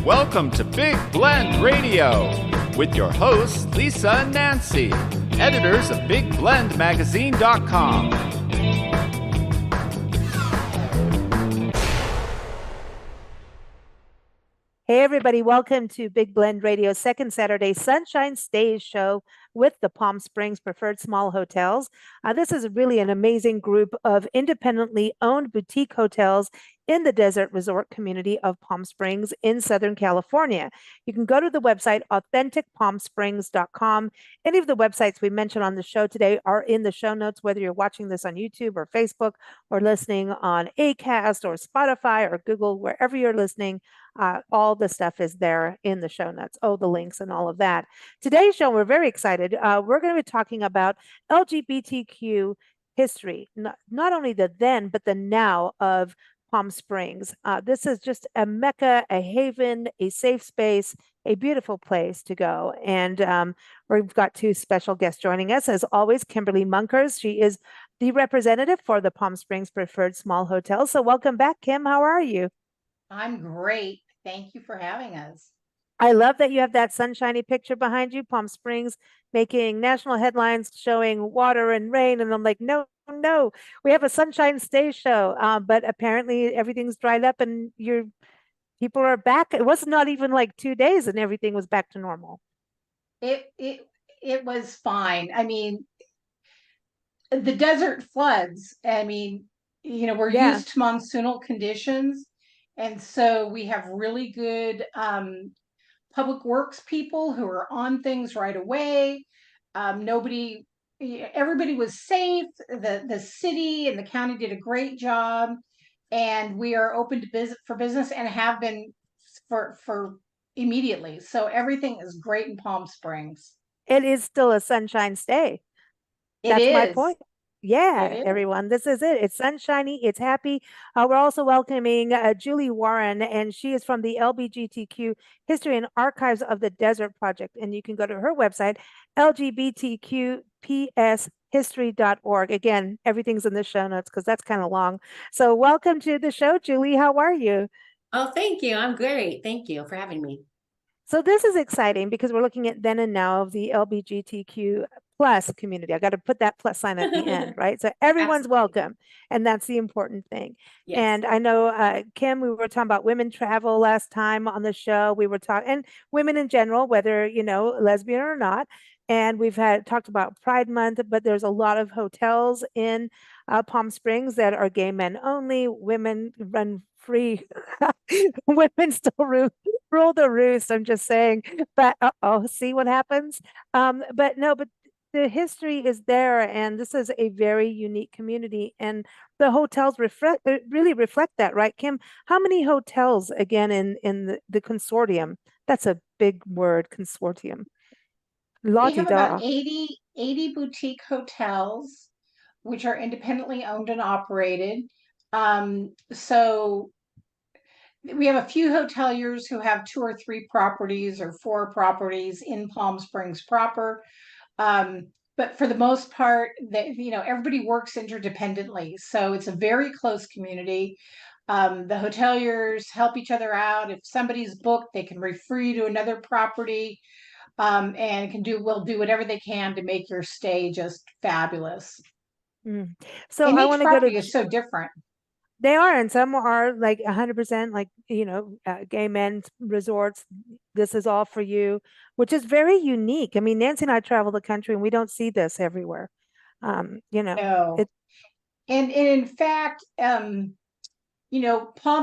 Welcome to Big Blend Radio with your hosts, Lisa and Nancy, editors of BigBlendMagazine.com. Hey everybody, welcome to Big Blend Radio's second Saturday Sunshine Stays show with the Palm Springs Preferred Small Hotels. This is really an amazing group of independently owned boutique hotels in the desert resort community of Palm Springs in Southern California. You can go to the website authenticpalmsprings.com. Any of the websites we mentioned on the show today are in the show notes, whether you're watching this on YouTube or Facebook or listening on Acast or Spotify or Google, wherever you're listening. All the stuff is there in the show notes. Oh, the links and all of that. Today's show, we're very excited. We're going to be talking about LGBTQ history, not only the then, but the now of Palm Springs. This is just a mecca, a haven, a safe space, a beautiful place to go. And we've got two special guests joining us. As always, Kimberly Munkers. She is the representative for the Palm Springs Preferred Small Hotel. So welcome back, Kim. How are you? I'm great. Thank you for having us. I love that you have that sunshiny picture behind you, Palm Springs making national headlines showing water and rain. And I'm like, no, we have a Sunshine Stay show. But apparently everything's dried up and people are back. It was not even like 2 days and everything was back to normal. It was fine. I mean, the desert floods. I mean, we're used to monsoonal conditions. And so we have really good public works people who are on things right away. Everybody was safe. The city and the county did a great job, and we are open to for business and have been for immediately. So everything is great in Palm Springs. It is still a sunshine stay. That's my point. Yeah, everyone, this is it. It's sunshiny. It's happy. We're also welcoming Julie Warren, and she is from the LBGTQ History and Archives of the Desert Project. And you can go to her website, LGBTQPShistory.org. Again, everything's in the show notes because that's kind of long. So welcome to the show, Julie. How are you? Oh, thank you. I'm great. Thank you for having me. So this is exciting because we're looking at then and now of the LBGTQ plus community. I got to put that plus sign at the end, right? So everyone's welcome. And that's the important thing. Yes. And I know, Kim, we were talking about women travel last time on the show. We were talking, and women in general, whether, lesbian or not. And we've talked about Pride Month, but there's a lot of hotels in Palm Springs that are gay men only. Women run free. Women still rule the roost. I'm just saying, but see what happens. But the history is there, and this is a very unique community, and the hotels really reflect that, right, Kim? How many hotels again in the consortium? That's a big word, consortium. We have about 80 boutique hotels, which are independently owned and operated. So we have a few hoteliers who have 2 or 3 properties or 4 properties in Palm Springs proper. But for the most part, everybody works interdependently. So it's a very close community. The hoteliers help each other out. If somebody's booked, they can refer you to another property, and will do whatever they can to make your stay just fabulous. So and I want to go to is so different. They are, and some are like 100% like, gay men's resorts. This is all for you, which is very unique. I mean, Nancy and I travel the country and we don't see this everywhere. No. And in fact, Palm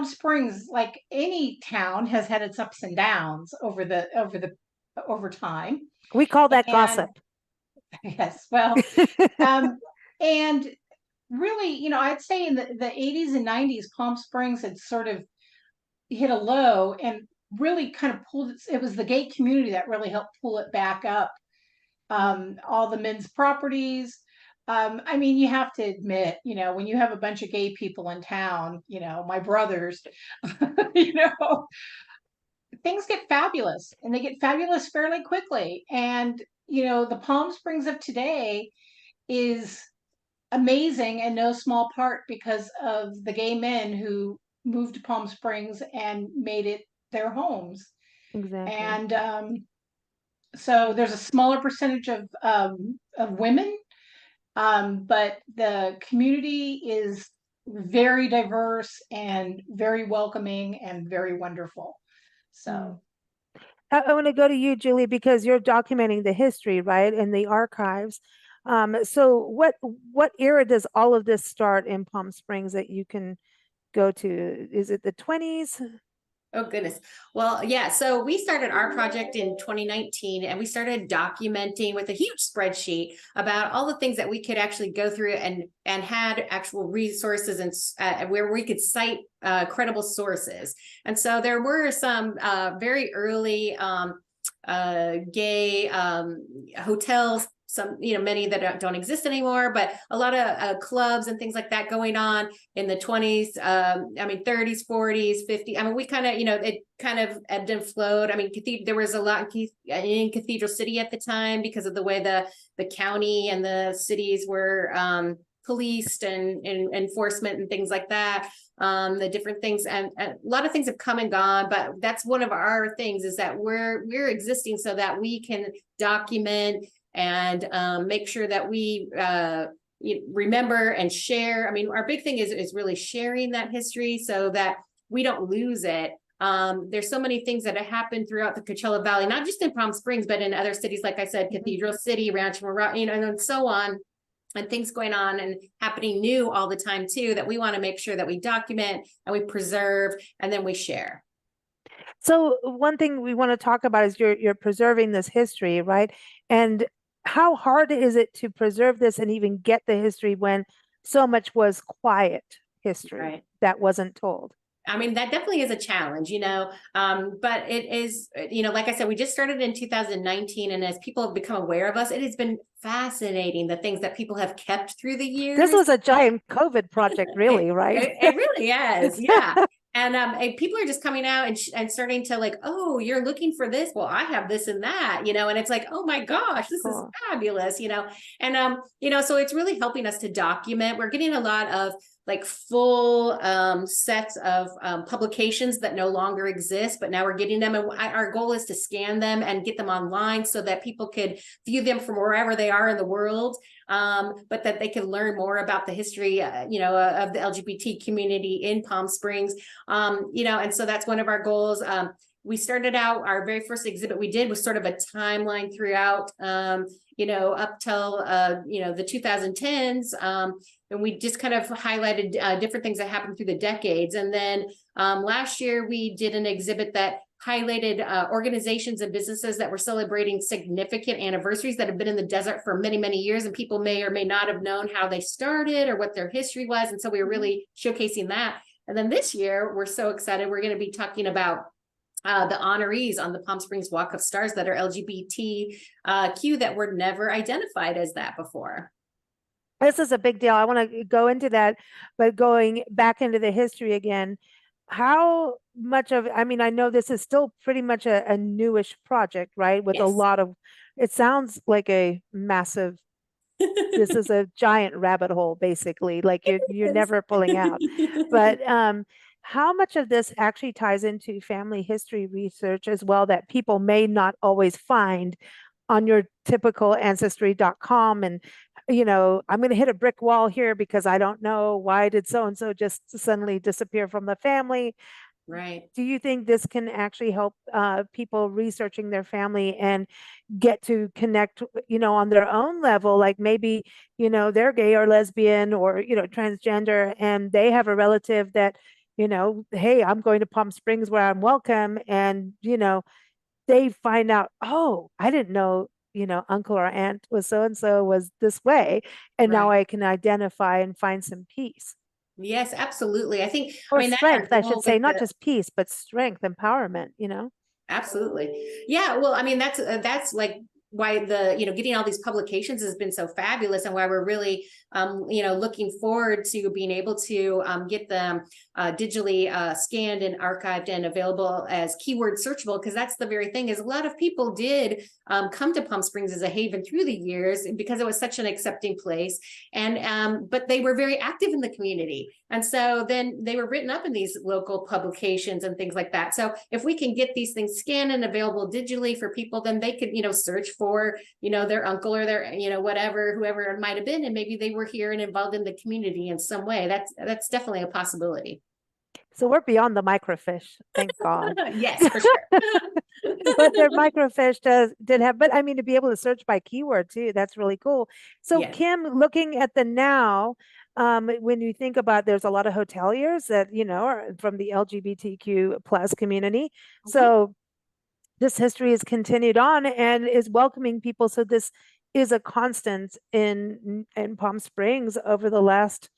Springs, like any town, has had its ups and downs over time. We call that gossip. Yes. Well, and really, I'd say in the 80s and 90s, Palm Springs had sort of hit a low and really kind of it was the gay community that really helped pull it back up. All the men's properties. I mean, you have to admit, when you have a bunch of gay people in town, my brothers, things get fabulous, and they get fabulous fairly quickly. And, the Palm Springs of today is amazing in no small part because of the gay men who moved to Palm Springs and made it their homes. Exactly. And so there's a smaller percentage of women, but the community is very diverse and very welcoming and very wonderful. So I want to go to you, Julie, because you're documenting the history, right, in the archives. So what era does all of this start in Palm Springs that you can go to? Is it the 20s? Oh, goodness. Well, yeah. So we started our project in 2019 and we started documenting with a huge spreadsheet about all the things that we could actually go through and had actual resources and where we could cite credible sources. And so there were some very early gay hotels, some, many that don't exist anymore, but a lot of clubs and things like that going on in the 20s, 30s, 40s, 50s. We kind of, it kind of ebbed and flowed. There was a lot in Cathedral City at the time because of the way the county and the cities were policed and enforcement and things like that. The different things and a lot of things have come and gone, but that's one of our things is that we're existing so that we can document and make sure that we remember and share. Our big thing is really sharing that history so that we don't lose it. There's so many things that have happened throughout the Coachella Valley, not just in Palm Springs, but in other cities, like I said, Cathedral City, Rancho Mirage, and so on, and things going on and happening new all the time too, that we want to make sure that we document and we preserve and then we share. So one thing we want to talk about is you're preserving this history, right? And how hard is it to preserve this and even get the history when so much was quiet history that wasn't told? That definitely is a challenge, but it is, like I said, we just started in 2019. And as people have become aware of us, it has been fascinating, the things that people have kept through the years. This was a giant COVID project, really, right? It really is. Yeah. And people are just coming out and starting to like, oh, you're looking for this. Well, I have this and that, and it's like, oh my gosh, this is fabulous, and, so it's really helping us to document. We're getting a lot of like full sets of publications that no longer exist, but now we're getting them. And our goal is to scan them and get them online so that people could view them from wherever they are in the world. But that they can learn more about the history, of the LGBT community in Palm Springs, and so that's one of our goals. We started out, our very first exhibit we did was sort of a timeline throughout, up till, the 2010s. And we just kind of highlighted different things that happened through the decades. And then last year we did an exhibit that highlighted organizations and businesses that were celebrating significant anniversaries that have been in the desert for many, many years. And people may or may not have known how they started or what their history was. And so we were really showcasing that. And then this year, we're so excited. We're going to be talking about the honorees on the Palm Springs Walk of Stars that are LGBTQ that were never identified as that before. This is a big deal. I want to go into that, but going back into the history again, how much of, I know this is still pretty much a newish project, right? With a lot of, it sounds like a massive, this is a giant rabbit hole, basically, like you're never pulling out. But how much of this actually ties into family history research as well that people may not always find on your typical ancestry.com? And I'm going to hit a brick wall here because I don't know, why did so-and-so just suddenly disappear from the family? Right. Do you think this can actually help people researching their family and get to connect, on their own level? Like maybe, they're gay or lesbian or, transgender, and they have a relative that, hey, I'm going to Palm Springs where I'm welcome. And, they find out, oh, I didn't know, uncle or aunt was so-and-so was this way. And now I can identify and find some peace. Yes, absolutely. I think, or strength, I should say, not just peace, but strength, empowerment, Absolutely. Yeah. Well, that's like getting all these publications has been so fabulous, and why we're really looking forward to being able to get them digitally scanned and archived and available as keyword searchable, because that's the very thing, is a lot of people did come to Palm Springs as a haven through the years because it was such an accepting place, and but they were very active in the community, and so then they were written up in these local publications and things like that. So if we can get these things scanned and available digitally for people, then they could search for their uncle or their whoever it might have been, and maybe they were here and involved in the community in some way. That's definitely a possibility. So we're beyond the microfiche, thank God. Yes, for sure. But their microfiche did have, but I mean, to be able to search by keyword too, that's really cool. So Yes. Kim, looking at the now, when you think about, there's a lot of hoteliers that are from the LGBTQ plus community. So this history is continued on and is welcoming people. So this is a constant in Palm Springs over the last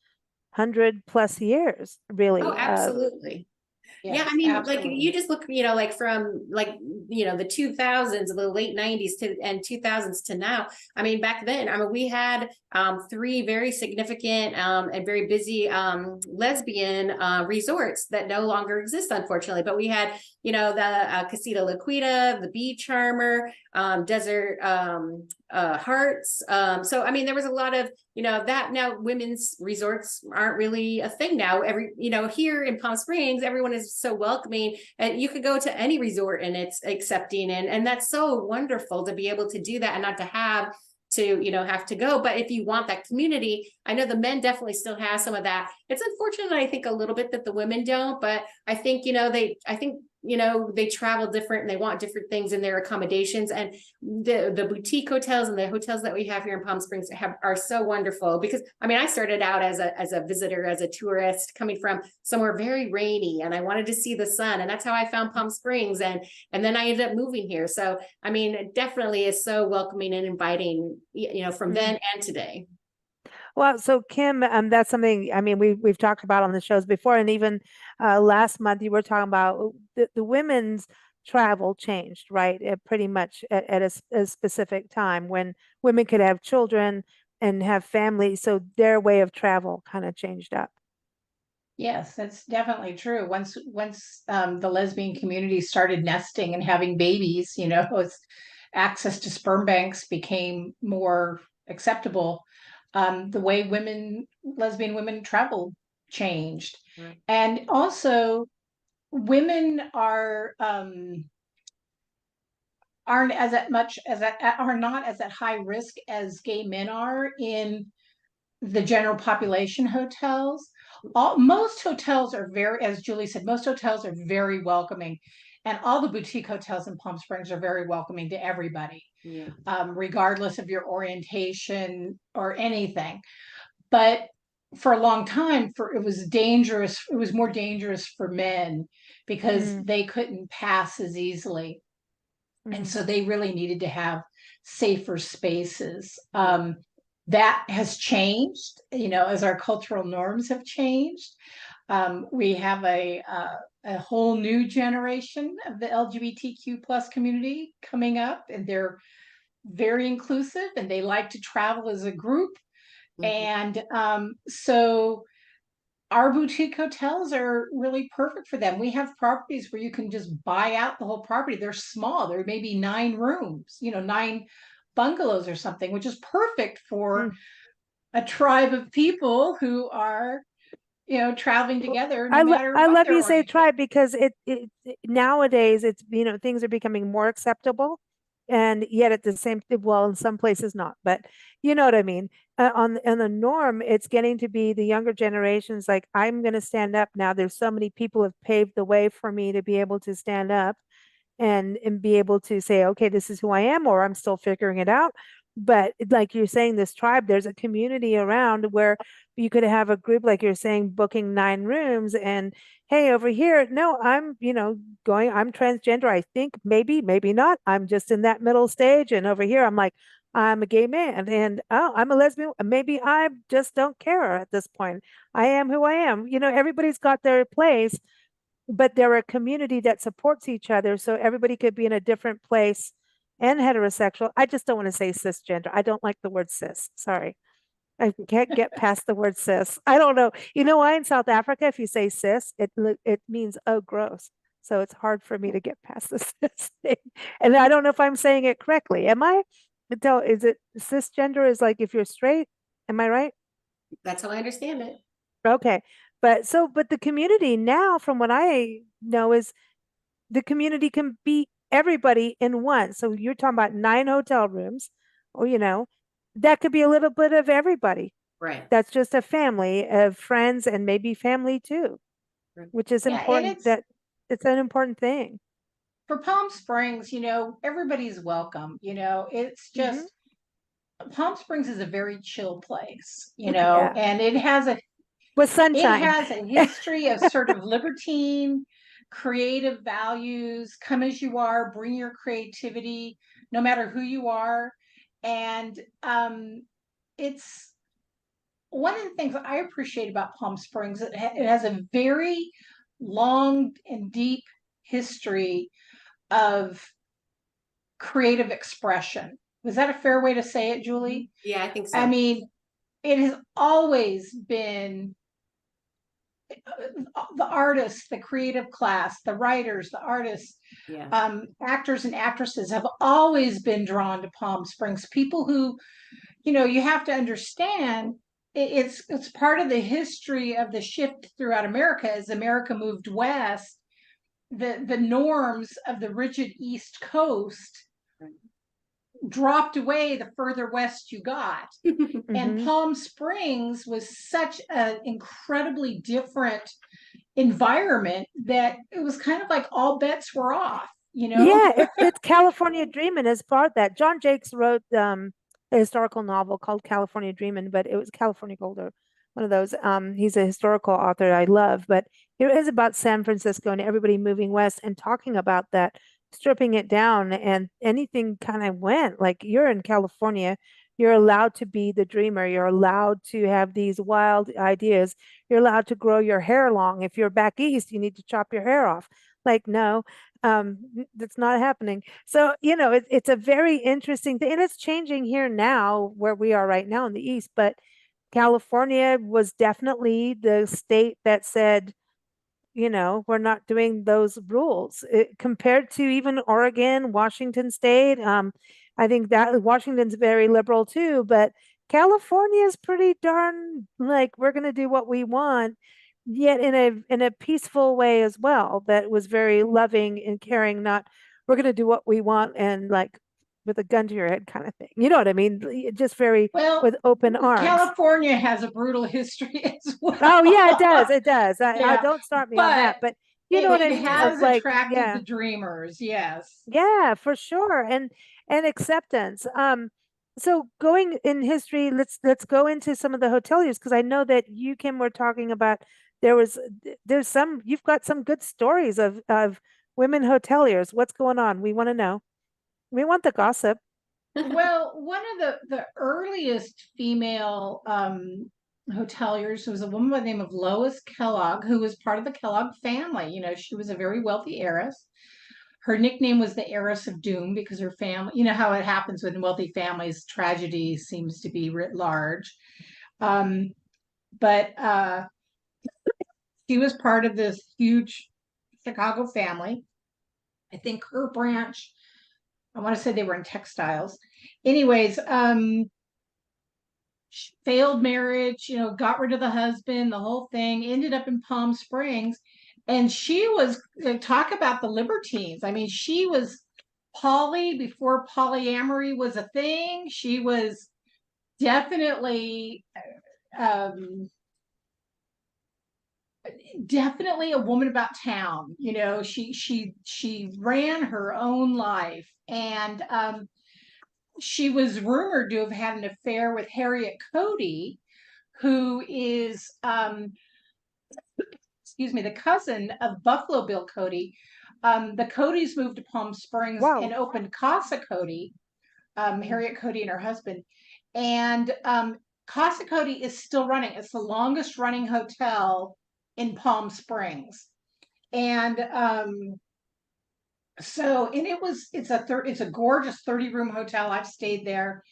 100+ years, really. Oh, absolutely. Yes, yeah, I mean, absolutely. like you just look, like from the 2000s, the late 90s and 2000s to now. I mean, back then, we had 3 very significant and very busy lesbian resorts that no longer exist, unfortunately. But we had, the Casita La Quita, the Bee Charmer, Desert Hearts. So, I mean, there was a lot of, that now women's resorts aren't really a thing now. Here in Palm Springs, everyone is so welcoming, and you could go to any resort and it's accepting. And that's so wonderful to be able to do that and not to have to go. But if you want that community, I know the men definitely still have some of that. It's unfortunate, I think, a little bit that the women don't, but I think, they travel different and they want different things in their accommodations. And the boutique hotels and the hotels that we have here in Palm Springs are so wonderful, because I started out as a visitor, as a tourist coming from somewhere very rainy, and I wanted to see the sun, and that's how I found Palm Springs. And then I ended up moving here. So, it definitely is so welcoming and inviting, from then and today. Well, so Kim, that's something, we've talked about on the shows before, and even last month you were talking about the women's travel changed, right? Pretty much at a specific time when women could have children and have families, so their way of travel kind of changed up. Yes, that's definitely true. Once the lesbian community started nesting and having babies, access to sperm banks became more acceptable. The way lesbian women travel changed. Right. And also women are not as at high risk as gay men are in the general population hotels. Most hotels are as Julie said, most hotels are very welcoming, and all the boutique hotels in Palm Springs are very welcoming to everybody, regardless of your orientation or anything. But for a long time, it was more dangerous for men because they couldn't pass as easily. And so they really needed to have safer spaces. That has changed, as our cultural norms have changed. We have a whole new generation of the LGBTQ plus community coming up, and they're very inclusive and they like to travel as a group. And so our boutique hotels are really perfect for them. We have properties where you can just buy out the whole property. They're small. There may be 9 rooms, 9 bungalows or something, which is perfect for a tribe of people who are, traveling together. No matter I what love their you say orientation. tribe, because it nowadays it's, things are becoming more acceptable, and yet at the same, well, in some places not, but you know what I mean. On the norm, it's getting to be the younger generations like, I'm going to stand up now. There's so many people have paved the way for me to be able to stand up and be able to say, okay, this is who I am, or I'm still figuring it out. But like you're saying, this tribe, there's a community around where you could have a group, like you're saying, booking 9 rooms, and hey, over here, no, I'm, I'm transgender. I think maybe not. I'm just in that middle stage. And over here, I'm like, I'm a gay man, and oh, I'm a lesbian. Maybe I just don't care at this point. I am who I am. Everybody's got their place, but they're a community that supports each other. So everybody could be in a different place and heterosexual. I just don't want to say cisgender. I don't like the word cis. Sorry. I can't get past the word cis. I don't know. You know why in South Africa, if you say cis, it means, oh, gross. So it's hard for me to get past the cis thing. And I don't know if I'm saying it correctly. Am I? Is it cisgender is like if you're straight? Am I right? That's how I understand it. Okay. But the community now, from what I know, is the community can be everybody in one. So you're talking about 9 hotel rooms, or, that could be a little bit of everybody. Right. That's just a family of friends and maybe family too, which is important. It's an important thing. For Palm Springs, everybody's welcome. It's just Palm Springs is a very chill place, and it has with sunshine. It has a history of sort of libertine, creative values. Come as you are, bring your creativity, no matter who you are. And it's one of the things that I appreciate about Palm Springs. It has a very long and deep history of creative expression. Was that a fair way to say it, Julie? Yeah, I think so. I mean, it has always been the artists, the creative class, the writers, the artists, actors and actresses have always been drawn to Palm Springs. People who, you have to understand it's part of the history of the shift throughout America. As America moved west, the norms of the rigid East Coast dropped away the further west you got. And Palm Springs was such an incredibly different environment that it was kind of like all bets were off, Yeah, it's California Dreamin' as part of that. John Jakes wrote a historical novel called California Dreamin', but it was California Gold, or one of those. He's a historical author I love, but it is about San Francisco and everybody moving west and talking about that, stripping it down, and anything kind of went. Like, you're in California, you're allowed to be the dreamer, you're allowed to have these wild ideas, you're allowed to grow your hair long. If you're back east, you need to chop your hair off. Like, no, that's not happening. So, it's a very interesting thing, and it's changing here now where we are right now in the east. But California was definitely the state that said, we're not doing those rules, compared to even Oregon, Washington State. I think that Washington's very liberal too, but California is pretty darn like, we're going to do what we want, yet in a peaceful way as well. That was very loving and caring. Not, we're going to do what we want and like with a gun to your head kind of thing. You know what I mean? Just very with open arms. California has a brutal history as well. Oh yeah, it does. It does. I don't start me on that, but you know what I mean? It has attracted the dreamers. Yes. Yeah, for sure. And acceptance. So going in history, let's go into some of the hoteliers, because I know that you, Kim, were talking about there's you've got some good stories of women hoteliers. What's going on? We want to know. We want the gossip. Well, one of the earliest female hoteliers was a woman by the name of Lois Kellogg, who was part of the Kellogg family. She was a very wealthy heiress. Her nickname was the Heiress of Doom because her family, how it happens with wealthy families, tragedy seems to be writ large. But she was part of this huge Chicago family. I think her branch, I want to say they were in textiles. Anyways, failed marriage, got rid of the husband, the whole thing, ended up in Palm Springs. And she was, talk about the libertines. I mean, she was poly before polyamory was a thing. She was definitely a woman about town. She ran her own life, and she was rumored to have had an affair with Harriet Cody, who is the cousin of Buffalo Bill Cody. The Codys moved to Palm Springs and opened Casa Cody, Harriet Cody and her husband. And Casa Cody is still running. It's the longest running hotel in Palm Springs. And So, and it's a gorgeous 30-room hotel. I've stayed there.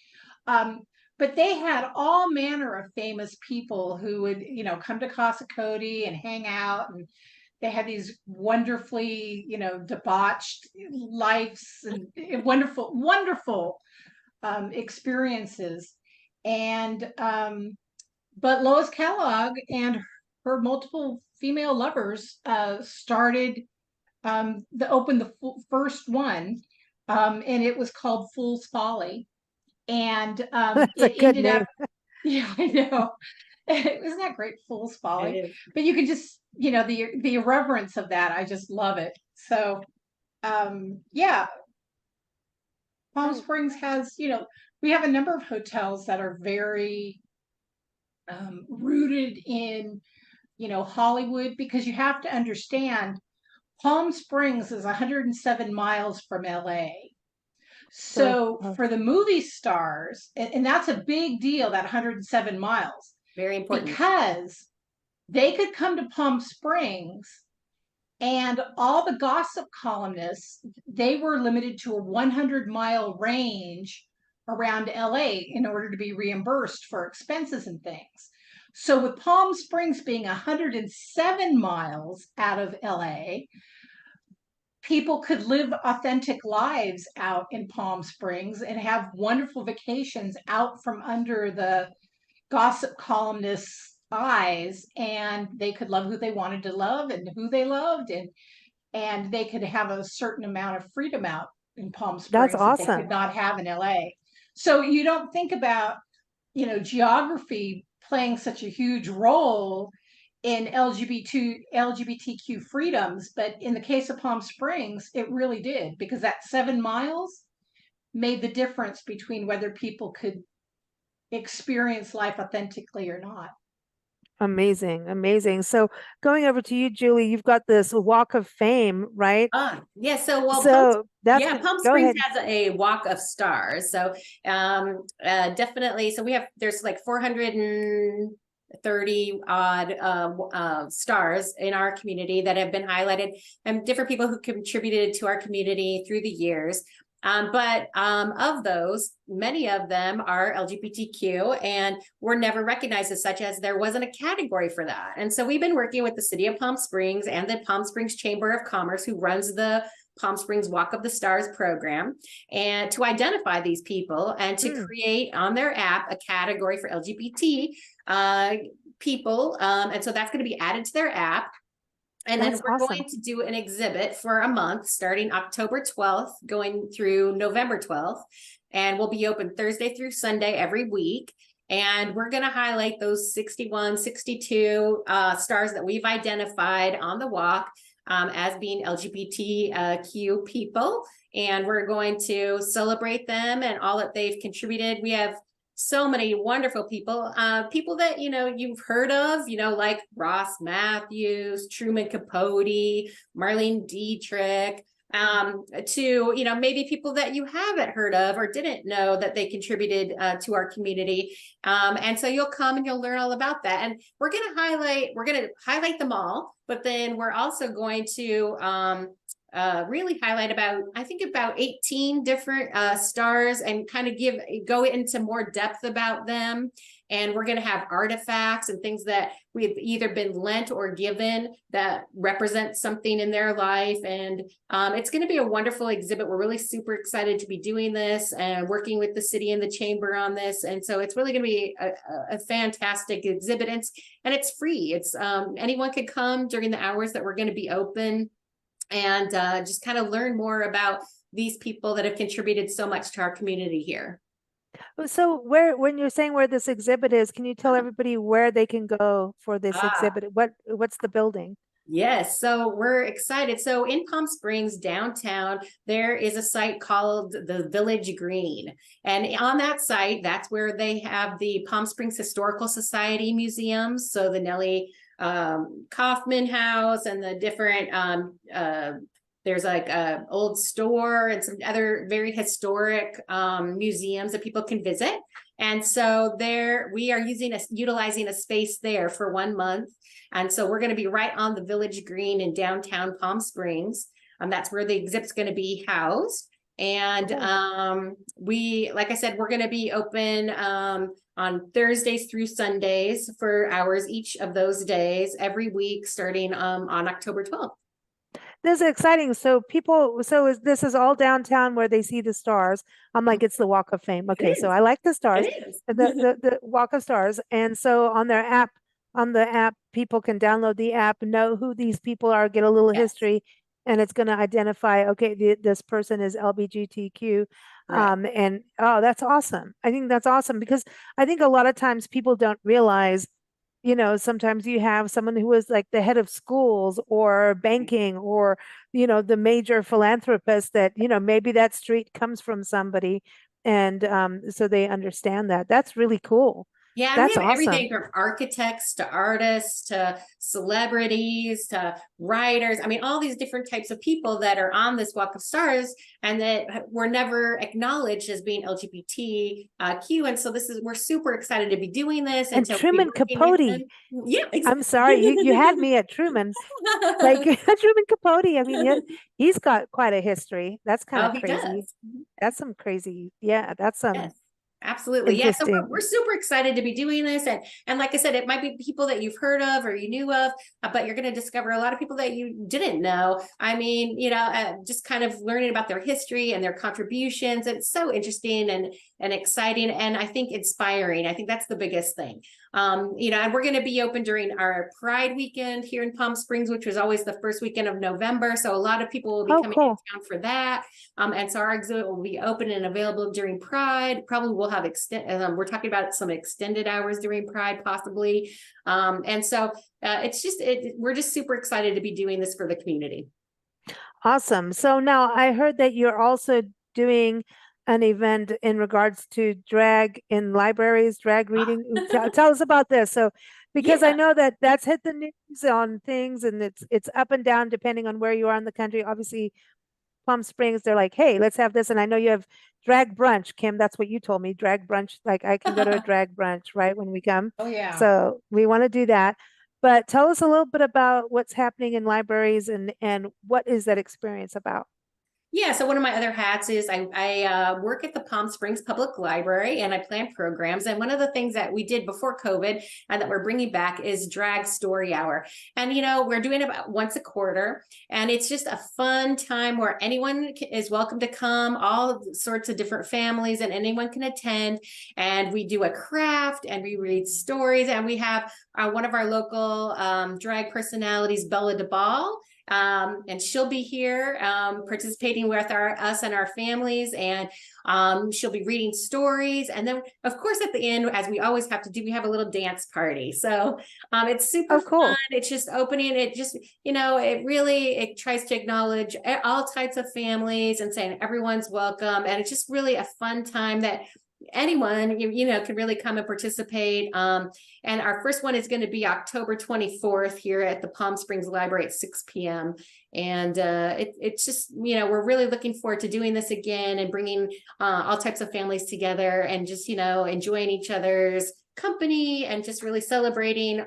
But they had all manner of famous people who would, come to Casa Cody and hang out, and they had these wonderfully, debauched lives and wonderful, wonderful experiences. And but Lois Kellogg and her multiple female lovers opened the first one, and it was called Fool's Folly. And That's a it good ended name. up, yeah, I know. Isn't that great? Fool's Folly. It is. But you can just, the irreverence of that, I just love it. So yeah, Palm Springs has, we have a number of hotels that are very rooted in, Hollywood, because you have to understand Palm Springs is 107 miles from LA. So for the movie stars, and that's a big deal, that 107 miles. Very important. Because they could come to Palm Springs, and all the gossip columnists, they were limited to a 100-mile range around LA in order to be reimbursed for expenses and things. So with Palm Springs being 107 miles out of LA, people could live authentic lives out in Palm Springs and have wonderful vacations out from under the gossip columnists' eyes, and they could love who they wanted to love and who they loved, and they could have a certain amount of freedom out in Palm Springs that they could not have in LA. So you don't think about, geography playing such a huge role in LGBTQ freedoms, but in the case of Palm Springs, it really did, because that 7 miles made the difference between whether people could experience life authentically or not. Amazing, amazing. So going over to you, Julie, you've got this Walk of Fame, right? Yeah. So Palm Springs has a Walk of Stars. So definitely. So there's like 430 odd stars in our community that have been highlighted, and different people who contributed to our community through the years. But of those, many of them are LGBTQ and were never recognized as such, as there wasn't a category for that. And so we've been working with the City of Palm Springs and the Palm Springs Chamber of Commerce, who runs the Palm Springs Walk of the Stars program, and to identify these people and to create on their app a category for LGBT people. And so that's going to be added to their app. And then we're going to do an exhibit for a month, starting October 12th, going through November 12th. And we'll be open Thursday through Sunday every week. And we're going to highlight those 61, 62 stars that we've identified on the walk as being LGBTQ people. And we're going to celebrate them and all that they've contributed. We have so many wonderful people, people that, you've heard of, like Ross Matthews, Truman Capote, Marlene Dietrich, to, maybe people that you haven't heard of or didn't know that they contributed to our community. And so you'll come and you'll learn all about that. And we're going to highlight them all, but then we're also going to really highlight about 18 different stars, and kind of go into more depth about them. And we're going to have artifacts and things that we've either been lent or given that represent something in their life. And it's going to be a wonderful exhibit. We're really super excited to be doing this and working with the city and the chamber on this. And so it's really going to be a fantastic exhibit. And it's free. It's anyone could come during the hours that we're going to be open, and just kind of learn more about these people that have contributed so much to our community here. So when you're saying where this exhibit is, can you tell everybody where they can go for this exhibit? What's the building? Yes, so we're excited. So in Palm Springs downtown, there is a site called the Village Green. And on that site, that's where they have the Palm Springs Historical Society museums. So the Nellie Kaufman House and the different there's like a old store and some other very historic museums that people can visit. And so there we are utilizing a space there for 1 month. And so we're going to be right on the Village Green in downtown Palm Springs. That's where the exhibit's going to be housed. And like I said, we're going to be open on Thursdays through Sundays for hours each of those days every week, starting on October 12th. This is exciting. So this is all downtown where they see the stars. I'm like, it's the Walk of Fame. Okay, so I like the stars, It is. the Walk of Stars. And so on the app, people can download the app, know who these people are, get a little history, and it's going to identify, okay, this person is LBGTQ. And that's awesome. I think that's awesome because I think a lot of times people don't realize, sometimes you have someone who is like the head of schools or banking or, the major philanthropist that, maybe that street comes from somebody. And so they understand that. That's really cool. Yeah, and that's we have awesome. Everything from architects to artists to celebrities to writers. I mean, all these different types of people that are on this Walk of Stars and that were never acknowledged as being LGBTQ. And so we're super excited to be doing this. And Truman Capote. Yeah, exactly. I'm sorry, you had me at Truman. Like Truman Capote. I mean, he's got quite a history. That's kind of crazy. That's some crazy. Yeah, that's some. Yes. Absolutely. Yeah. So we're super excited to be doing this. And like I said, it might be people that you've heard of or you knew of, but you're going to discover a lot of people that you didn't know. I mean, just kind of learning about their history and their contributions. It's so interesting and exciting. And I think inspiring. I think that's the biggest thing. And we're going to be open during our Pride weekend here in Palm Springs, which was always the first weekend of November. So a lot of people will be coming in town for that. And so our exhibit will be open and available during Pride. Probably we'll have we're talking about some extended hours during Pride, possibly. And so we're just super excited to be doing this for the community. Awesome. So now I heard that you're also doing an event in regards to drag in libraries, drag reading. Tell us about this. So, because I know that that's hit the news on things and it's up and down depending on where you are in the country. Obviously, Palm Springs, they're like, hey, let's have this. And I know you have drag brunch, Kim. That's what you told me, drag brunch. Like I can go to a drag brunch, right, when we come. Oh, yeah. So we want to do that. But tell us a little bit about what's happening in libraries and what is that experience about? Yeah, so one of my other hats is I work at the Palm Springs Public Library and I plan programs. And one of the things that we did before COVID and that we're bringing back is Drag Story Hour. And, we're doing about once a quarter. And it's just a fun time where anyone is welcome to come, all sorts of different families, and anyone can attend. And we do a craft and we read stories. And we have one of our local drag personalities, Bella DeBall. And she'll be here participating with us and our families, and she'll be reading stories. And then, of course, at the end, as we always have to do, we have a little dance party. So it's super cool. fun. It's just opening. It just, it tries to acknowledge all types of families and saying everyone's welcome. And it's just really a fun time that anyone can really come and participate. And our first one is going to be October 24th here at the Palm Springs Library at 6 p.m. And it's just, we're really looking forward to doing this again and bringing all types of families together and just, enjoying each other's company and just really celebrating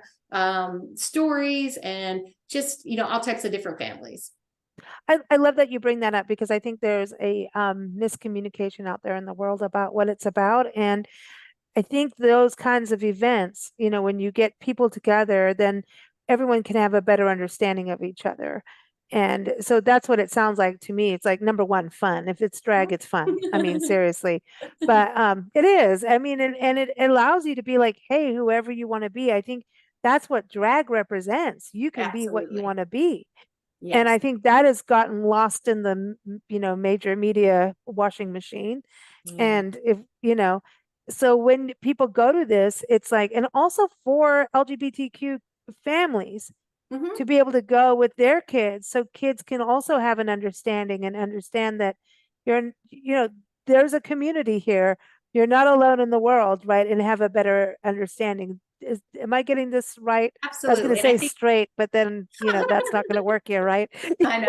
stories and just, all types of different families. I love that you bring that up because I think there's a miscommunication out there in the world about what it's about. And I think those kinds of events, when you get people together, then everyone can have a better understanding of each other. And so that's what it sounds like to me. It's like, number one, fun. If it's drag, it's fun. I mean, seriously. But it is. I mean, and it allows you to be like, hey, whoever you want to be. I think that's what drag represents. You can be what you want to be. Yes. And I think that has gotten lost in the, major media washing machine. And so when people go to this, it's like, and also for LGBTQ families to be able to go with their kids, so kids can also have an understanding and understand that there's a community here. You're not alone in the world, right? And have a better understanding. Am I getting this right? Absolutely. I was going to say straight, but then, that's not going to work here, right? I know.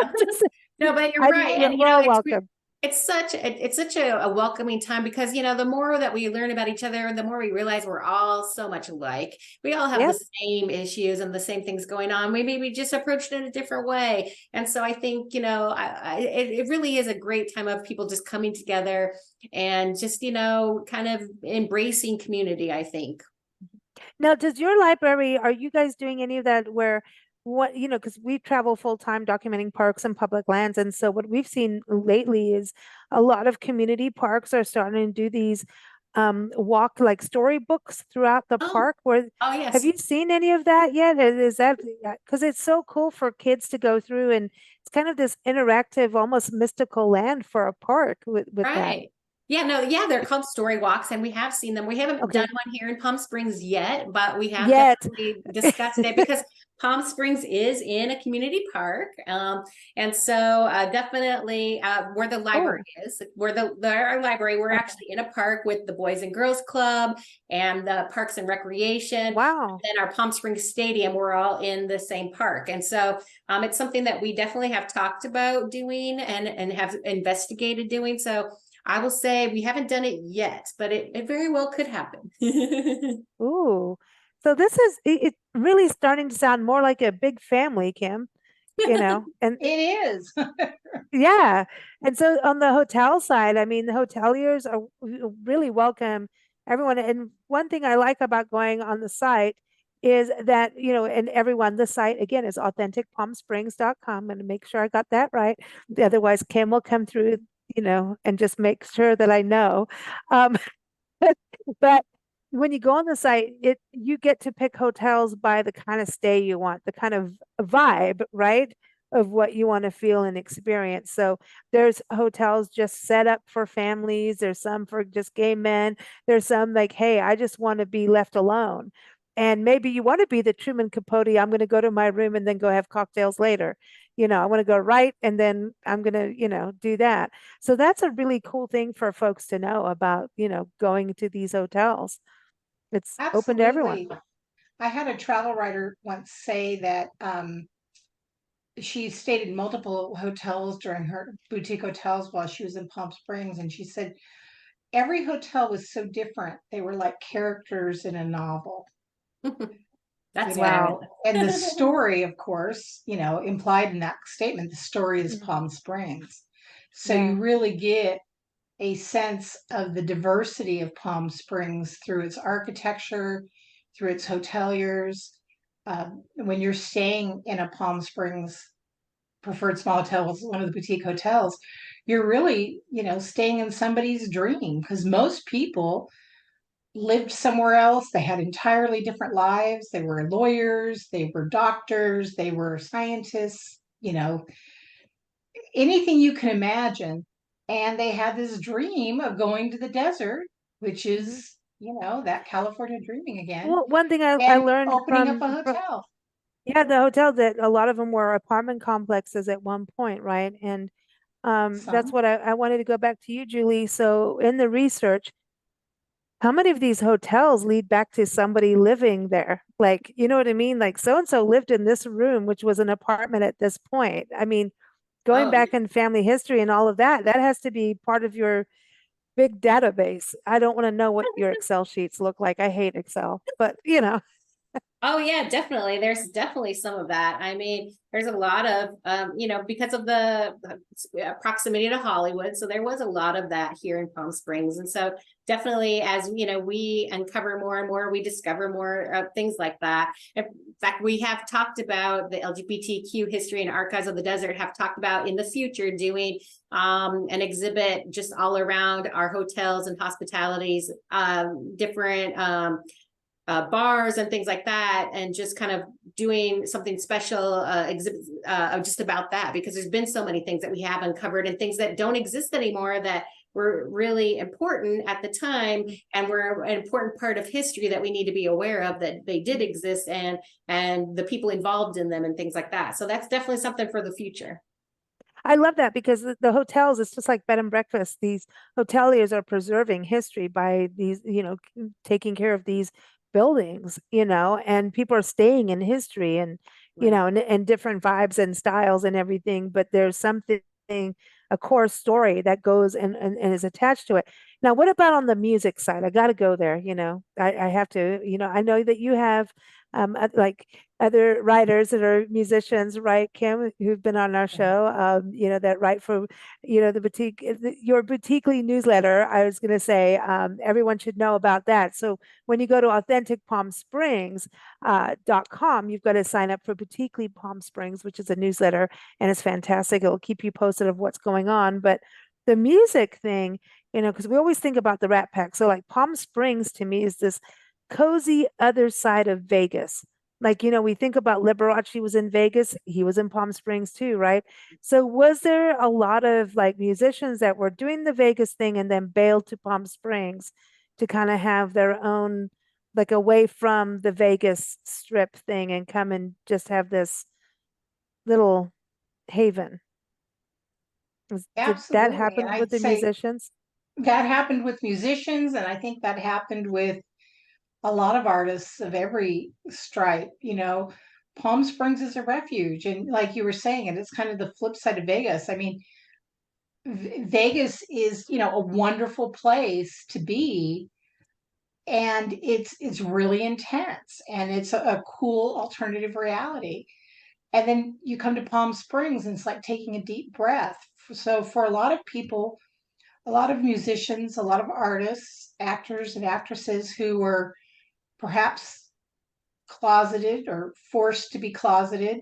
No, but you're right. And we're all welcome. It's such a welcoming time because, you know, the more that we learn about each other, the more we realize we're all so much alike. We all have Yep. the same issues and the same things going on. We maybe just approached it in a different way. And so I think, you know, it really is a great time of people just coming together and just, you know, kind of embracing community, I think. Now, does your library, are you guys doing any of that where what, you know, because we travel full time documenting parks and public lands. And so what we've seen lately is a lot of community parks are starting to do these walk like storybooks throughout the Oh, park where oh have yes. you seen any of that yet? Is that because it's so cool for kids to go through and it's kind of this interactive, almost mystical land for a park with that. Right. Yeah, no, yeah, they're called story walks, and we have seen them. We haven't done Okay. one here in Palm Springs yet, but we have Yet. definitely discussed it because Palm Springs is in a community park. And so definitely where the library is, our library, we're Okay. actually in a park with the Boys and Girls Club and the Parks and Recreation. Wow. And then our Palm Springs Stadium, we're all in the same park. And so it's something that we definitely have talked about doing and have investigated doing. So I will say we haven't done it yet, but it very well could happen. Ooh. So this is it's really starting to sound more like a big family, Kim, you know, and It is. yeah. And so on the hotel side, I mean, the hoteliers are really welcome everyone. And one thing I like about going on the site is that, you know, and everyone, the site again is authenticpalmsprings.com. I'm going to make sure I got that right. Otherwise, Kim will come through, you know, and just make sure that I know. Um, but when you go on the site, you get to pick hotels by the kind of stay you want, the kind of vibe, right? Of what you want to feel and experience. So there's hotels just set up for families. There's some for just gay men. There's some like, hey, I just want to be left alone. And maybe you want to be the Truman Capote. I'm going to go to my room and then go have cocktails later. You know, I want to go right and then I'm going to, you know, do that. So that's a really cool thing for folks to know about, you know, going to these hotels. It's open to everyone. Absolutely. I had a travel writer once say that she stayed in multiple hotels during her boutique hotels while she was in Palm Springs. And she said every hotel was so different. They were like characters in a novel. That's Wow. And the story, of course, you know, implied in that statement, the story is Mhm. Palm Springs. So Yeah. you really get a sense of the diversity of Palm Springs through its architecture, through its hoteliers. When you're staying in a Palm Springs preferred small hotel, one of the boutique hotels, you're really, you know, staying in somebody's dream because most people lived somewhere else. They had entirely different lives. They were lawyers, they were doctors, they were scientists, you know, anything you can imagine. And they had this dream of going to the desert, which Mhm. is, you know, that California dreaming again, Well, one thing I and learned opening up a hotel. yeah, the hotel that a lot of them were apartment complexes at one point, right? And that's Some. what I wanted to go back to you, Julie. So in the research, how many of these hotels lead back to somebody living there? Like, you know what I mean? Like so and so lived in this room, which was an apartment at this point. I mean, going oh back in family history and all of that, that has to be part of your big database. I don't want to know what your Excel sheets look like. I hate Excel, but you know. Oh yeah, definitely. There's definitely some of that. I mean, there's a lot of you know, because of the proximity to Hollywood. So there was a lot of that here in Palm Springs. And so definitely as you know, we uncover more and more, we discover more things like that. In fact, we have talked about the LGBTQ history and archives of the desert, have talked about in the future doing an exhibit just all around our hotels and hospitalities, different bars and things like that, and just kind of doing something special exhibit just about that, because there's been so many things that we have uncovered and things that don't exist anymore that were really important at the time and were an important part of history that we need to be aware of, that they did exist and the people involved in them and things like that. So that's definitely something for the future. I love that because the hotels, it's just like bed and breakfast. These hoteliers are preserving history by these, you know, taking care of these buildings, you know, and people are staying in history and, you Right. know, and different vibes and styles and everything. But there's something a core story that goes and is attached to it. Now, what about on the music side? I got to go there. I have to, I know that you have like other writers that are musicians, right, Kim, who've been on our show, that write for, the boutique, your Boutiquely newsletter. I was going to say, everyone should know about that. So when you go to authenticpalmsprings.com, you've got to sign up for Boutiquely Palm Springs, which is a newsletter, and it's fantastic. It'll keep you posted of what's going on. But the music thing, because we always think about the Rat Pack. So like Palm Springs to me is this cozy other side of Vegas. Like, we think about Liberace was in Vegas. He was in Palm Springs too, right? So was there a lot of like musicians that were doing the Vegas thing and then bailed to Palm Springs to kind of have their own, like away from the Vegas strip thing and come and just have this little haven? Did that Absolutely. happen And with I'd the say musicians? that happened with musicians, and I think that happened with a lot of artists of every stripe. Palm Springs is a refuge, and like you were saying, and it's kind of the flip side of Vegas. I mean, Vegas is, a wonderful place to be, and it's really intense, and it's a cool alternative reality. And then you come to Palm Springs, and it's like taking a deep breath. So for a lot of people, a lot of musicians, a lot of artists, actors, and actresses who were perhaps closeted or forced to be closeted,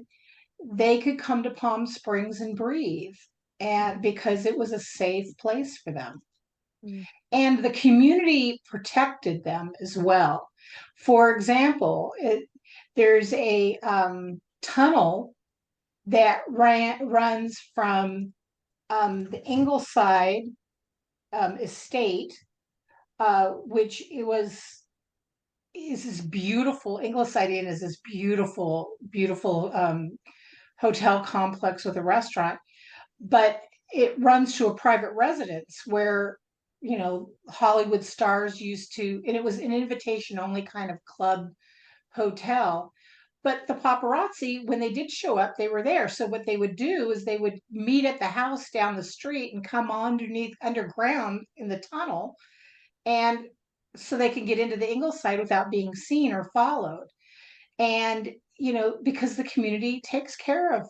they could come to Palm Springs and breathe, and because it was a safe place for them. Mm. And the community protected them as well. For example, there's a tunnel that runs from the Ingleside estate, which is this beautiful, Ingleside Inn is this beautiful, beautiful hotel complex with a restaurant, but it runs to a private residence where, Hollywood stars used to, and it was an invitation only kind of club hotel. But the paparazzi, when they did show up, they were there. So what they would do is they would meet at the house down the street and come underground in the tunnel, and so they can get into the Ingleside without being seen or followed. And, because the community takes care of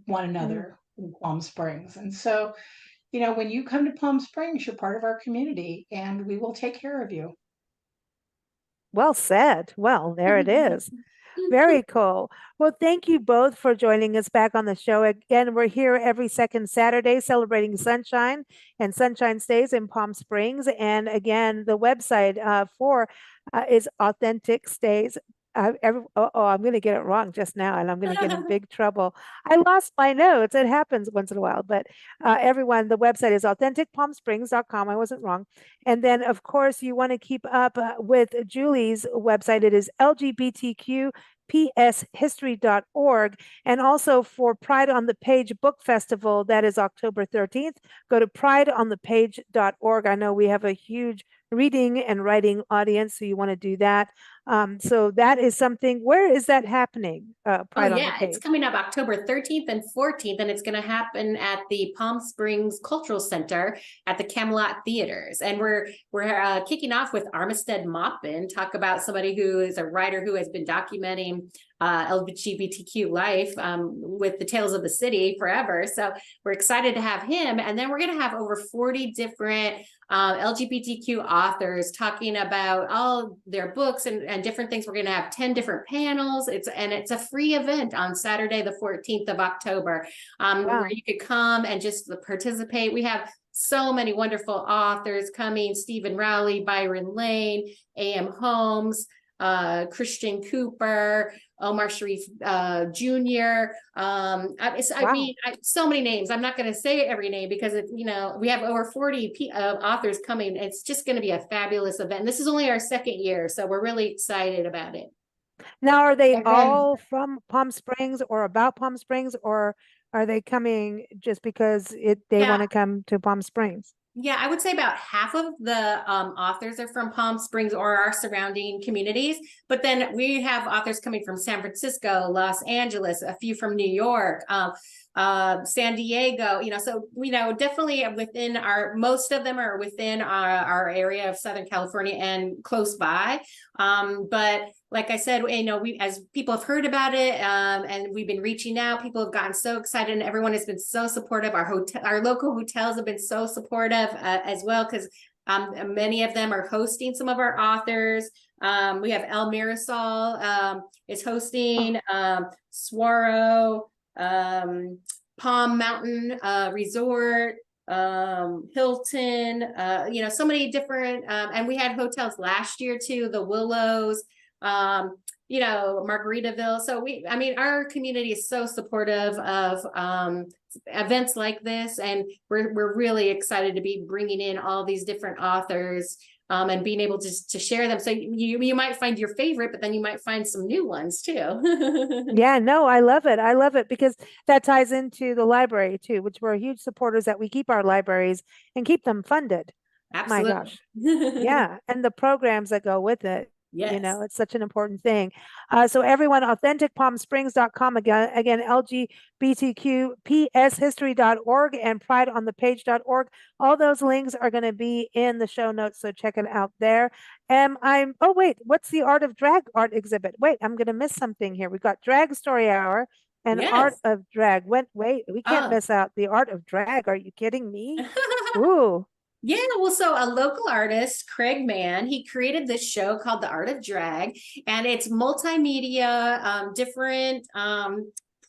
one another in Palm Springs. And so, when you come to Palm Springs, you're part of our community, and we will take care of you. Well said. Well, there it is. Very cool. Well, thank you both for joining us back on the show. Again, we're here every second Saturday celebrating sunshine and sunshine stays in Palm Springs. And again, the website is Authentic Stays. I'm going to get it wrong just now, and I'm going to get in big trouble. I lost my notes. It happens once in a while, but everyone, the website is authenticpalmsprings.com. I wasn't wrong. And then, of course, you want to keep up with Julie's website. It is LGBTQ pshistory.org. And also for Pride on the Page Book Festival, that is October 13th. Go to prideonthepage.org. I know we have a huge reading and writing audience, so you want to do that. So that is something. Where is that happening? Pride on the Page. It's coming up October 13th and 14th, and it's going to happen at the Palm Springs Cultural Center at the Camelot Theaters. And we're kicking off with Armistead Maupin, talk about somebody who is a writer who has been documenting LBGTQ life with the Tales of the City forever. So we're excited to have him. And then we're going to have over 40 different LGBTQ authors talking about all their books and different things. We're going to have 10 different panels. It's a free event on Saturday, the 14th of October, where you could come and just participate. We have so many wonderful authors coming: Stephen Rowley, Byron Lane, A.M. Holmes, Christian Cooper, Omar Sharif Jr. I mean, so many names. I'm not going to say every name because we have over 40 authors coming. It's just going to be a fabulous event. And this is only our second year, so we're really excited about it. Now, are they all from Palm Springs or about Palm Springs, or are they coming just because they want to come to Palm Springs? Yeah, I would say about half of the authors are from Palm Springs or our surrounding communities. But then we have authors coming from San Francisco, Los Angeles, a few from New York. San Diego, so, definitely within most of them are within our area of Southern California and close by. But like I said, as people have heard about it, and we've been reaching out, people have gotten so excited, and everyone has been so supportive. Our local hotels have been so supportive as well, because many of them are hosting some of our authors. We have El Mirasol is hosting, Saguaro, Palm Mountain Resort, Hilton, so many different, and we had hotels last year too, the Willows, Margaritaville. So our community is so supportive of events like this, and we're really excited to be bringing in all these different authors, and being able to share them. So you might find your favorite, but then you might find some new ones too. Yeah, no, I love it. I love it because that ties into the library too, which we're huge supporters that we keep our libraries and keep them funded. Absolutely. My gosh. Yeah. And the programs that go with it. Yes. It's such an important thing. So everyone, authenticpalmsprings.com, again, LGBTQ, pshistory.org and prideonthepage.org. All those links are going to be in the show notes. So check it out there. Oh, wait, what's the Art of Drag art exhibit? Wait, I'm going to miss something here. We've got Drag Story Hour and Art of Drag. Wait, we can't miss out the Art of Drag. Are you kidding me? Ooh. Yeah, well, so a local artist, Craig Mann, he created this show called The Art of Drag, and it's multimedia, different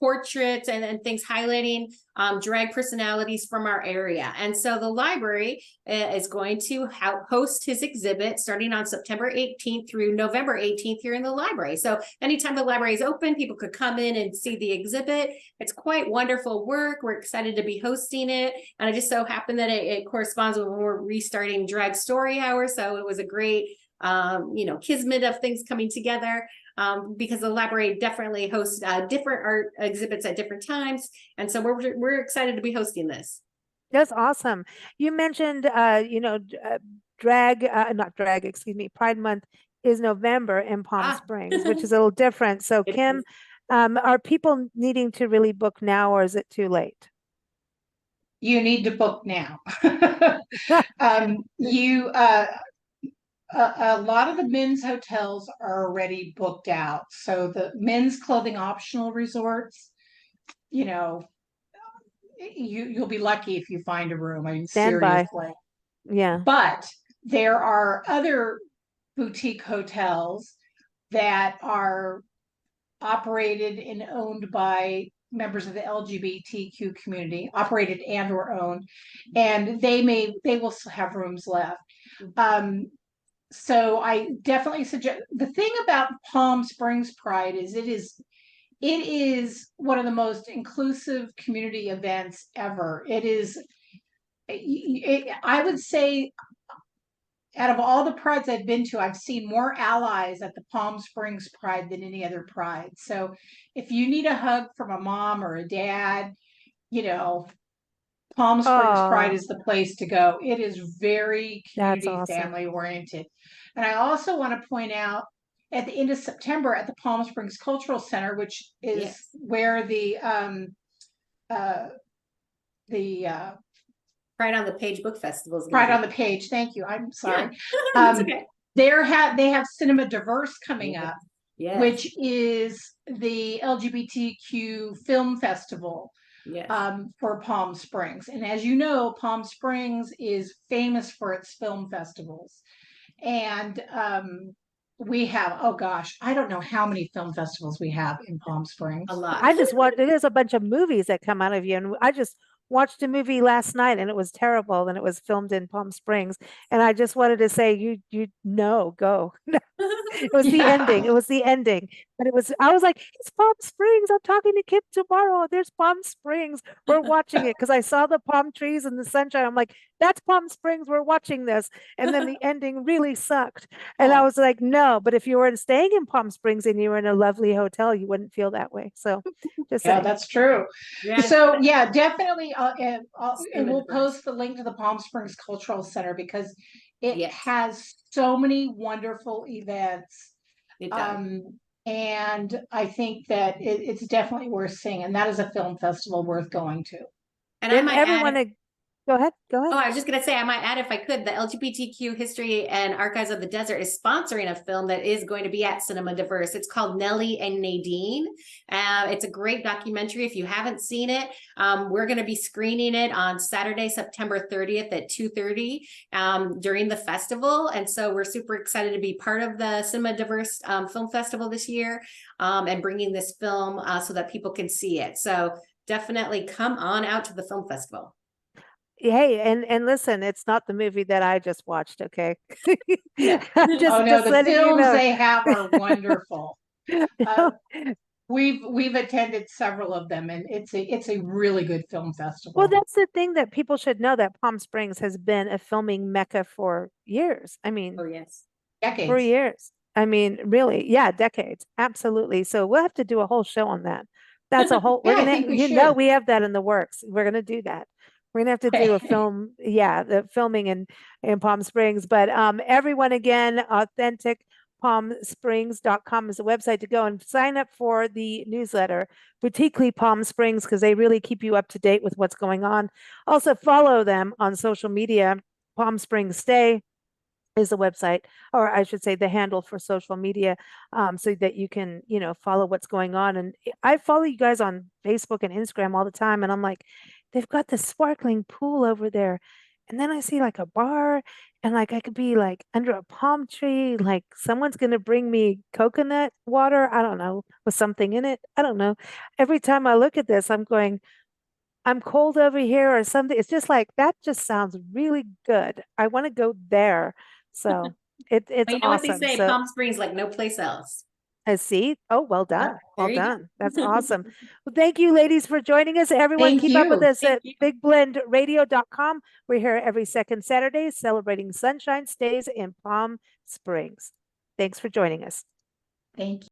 portraits and things highlighting drag personalities from our area. And so the library is going to host his exhibit starting on September 18th through November 18th here in the library. So anytime the library is open, people could come in and see the exhibit. It's quite wonderful work. We're excited to be hosting it. And it just so happened that it corresponds with when we're restarting Drag Story Hour. So it was a great kismet of things coming together, because the library definitely hosts different art exhibits at different times. And so we're excited to be hosting this. That's awesome. You mentioned, not drag, excuse me, Pride Month is November in Palm Springs, which is a little different. So Kim, are people needing to really book now, or is it too late? You need to book now. A lot of the men's hotels are already booked out. So the men's clothing optional resorts, you'll be lucky if you find a room. I mean, seriously. Yeah. But there are other boutique hotels that are operated and owned by members of the LGBTQ community, operated and or owned, and they will have rooms left. So I definitely suggest, the thing about Palm Springs Pride is it is one of the most inclusive community events ever. I would say, out of all the prides I've been to, I've seen more allies at the Palm Springs Pride than any other pride. So if you need a hug from a mom or a dad, Palm Springs Pride is the place to go. It is very community family oriented. And I also want to point out, at the end of September at the Palm Springs Cultural Center, which is where the Pride on the Page Book Festival. Pride on the Page. Thank you. I'm sorry. Yeah. Okay. They have Cinema Diverse coming up, which is the LGBTQ film festival. For Palm Springs. And as you know, Palm Springs is famous for its film festivals. And we have, I don't know how many film festivals we have in Palm Springs. A lot. There's a bunch of movies that come out of you. And I just watched a movie last night and it was terrible, and it was filmed in Palm Springs. And I just wanted to say, go. It was the ending. It was the ending. But I was like, it's Palm Springs. I'm talking to Kim tomorrow. There's Palm Springs. We're watching it because I saw the palm trees and the sunshine. I'm like, that's Palm Springs. We're watching this. And then the ending really sucked. And I was like, no, but if you were staying in Palm Springs and you were in a lovely hotel, you wouldn't feel that way. So just saying. That's true. Yeah. So definitely. And we'll post the link to the Palm Springs Cultural Center because it has so many wonderful events. And I think that it's definitely worth seeing. And that is a film festival worth going to. And I might everyone, add, go ahead. oh, I was just going to say, I might add, if I could, the LGBTQ History and Archives of the Desert is sponsoring a film that is going to be at Cinema Diverse. It's called Nellie and Nadine. It's a great documentary. If you haven't seen it, we're going to be screening it on Saturday, September 30th at 2:30 during the festival. And so we're super excited to be part of the Cinema Diverse Film Festival this year and bringing this film so that people can see it. So definitely come on out to the film festival. Hey, and listen, it's not the movie that I just watched, okay? The films they have are wonderful. We've attended several of them, and it's a really good film festival. Well, that's the thing that people should know, that Palm Springs has been a filming mecca for years. I mean, oh yes, decades. For years. I mean, really, yeah, decades. Absolutely. So we'll have to do a whole show on that. That's a whole, we're gonna, we have that in the works. We're gonna do that. We're gonna have to do a film, the filming in Palm Springs. But everyone, again, authenticpalmsprings.com is the website to go and sign up for the newsletter, Boutiquely Palm Springs, because they really keep you up to date with what's going on. Also follow them on social media. Palm Springs Stay is the website, or I should say the handle for social media, so that you can, follow what's going on. And I follow you guys on Facebook and Instagram all the time. And I'm like, they've got this sparkling pool over there. And then I see like a bar, and like I could be like under a palm tree, like someone's going to bring me coconut water. I don't know, with something in it. I don't know. Every time I look at this, I'm going, I'm cold over here or something. It's just like, that just sounds really good. I want to go there. So it's you know awesome. What they say, so, Palm Springs like no place else. See? Oh, well done. Well done. Go. That's awesome. Well, thank you, ladies, for joining us. Everyone, keep up with us at bigblendradio.com. We're here every second Saturday celebrating Sunshine Stays in Palm Springs. Thanks for joining us. Thank you.